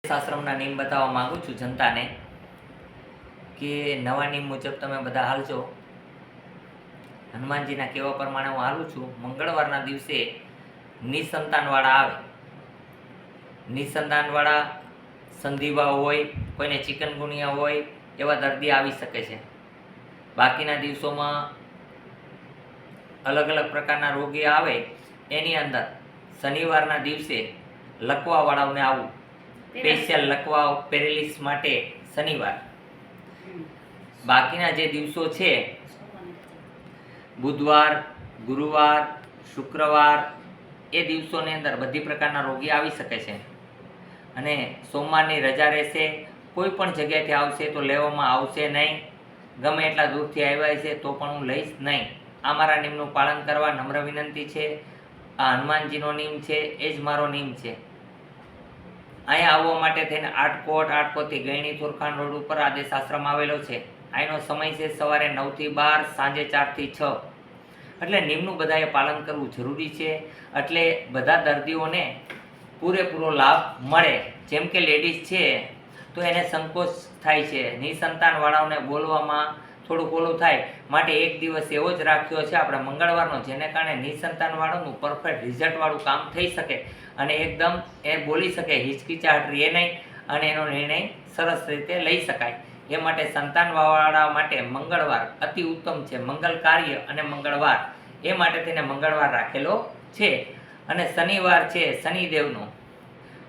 આશ્રમના નિયમ બતાવવા માંગુ છું જનતાને કે નવા નિયમ મુજબ તમે બધા હાલજો. હનુમાનજીના કહેવા પ્રમાણે હું હાલું છું. મંગળવારના દિવસે નિસંતાનવાળા આવે. નિસંતાનવાળા સંધિવા હોય, કોઈને ચિકનગુનિયા હોય એવા દર્દી આવી શકે છે. બાકીના દિવસોમાં અલગ અલગ પ્રકારના રોગી આવે. એની અંદર શનિવારના દિવસે લકવાવાળાઓને આવવું. સ્પેશિયલ લકવા પેરેલિસ માટે શનિવાર. બાકીના જે દિવસો છે બુધવાર, ગુરુવાર, શુક્રવાર, એ દિવસોની અંદર બધી પ્રકારના રોગી આવી શકે છે. અને સોમવારની રજા રહેશે. કોઈ પણ જગ્યાએથી આવશે તો લેવામાં આવશે નહીં. ગમે એટલા દૂરથી આવ્યા છે તો પણ હું લઈશ નહીં. આ મારા નિયમનું પાલન કરવા નમ્ર વિનંતી છે. આ હનુમાનજીનો નિયમ છે, એ જ મારો નિયમ છે. અહીંયા આવવા માટે થઈને આટકોટથી ગયણી થોરખાન રોડ ઉપર આદેશ આશ્રમ આવેલો છે. અહીંનો સમય છે સવારે 9 થી 12, સાંજે 4 થી 6. એટલે નિયમનું બધાએ પાલન કરવું જરૂરી છે. એટલે બધા દર્દીઓને પૂરેપૂરો લાભ મળે. જેમ કે લેડીઝ છે તો એને સંકોચ થાય છે, નિસંતાનવાળાઓને બોલવામાં થોડુંક ઓલું થાય, માટે એક દિવસ એવો જ રાખ્યો છે આપણે મંગળવારનો, જેને કારણે નિસંતાનવાળાનું પરફેક્ટ રિઝલ્ટવાળું કામ થઈ શકે અને એકદમ એ બોલી શકે, હિચકિચાહટ રહે નહીં અને એનો નિર્ણય સરસ રીતે લઈ શકાય. એ માટે સંતાનવાળા માટે મંગળવાર અતિ ઉત્તમ છે. મંગલ કાર્ય અને મંગળવાર, એ માટે તેને મંગળવાર રાખેલો છે. અને શનિવાર છે શનિદેવનો,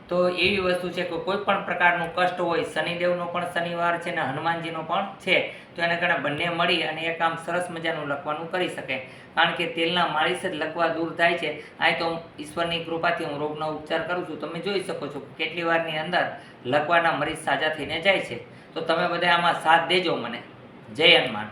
તો એવી વસ્તુ છે કે કોઈ પણ પ્રકારનું કષ્ટ હોય, શનિદેવનો પણ શનિવાર છે ને હનુમાનજીનો પણ છે, તો એને કારણે બંને મળી અને એ કામ સરસ મજાનું લખવાનું કરી શકે. કારણ કે તેલના માલિશ જ લખવા દૂર થાય છે. અહીં તો ઈશ્વરની કૃપાથી હું રોગનો ઉપચાર કરું છું. તમે જોઈ શકો છો કેટલી વારની અંદર લખવાના મરીઝ સાજા થઈને જાય છે. તો તમે બધા આમાં સાથ દેજો મને. જય હનુમાન.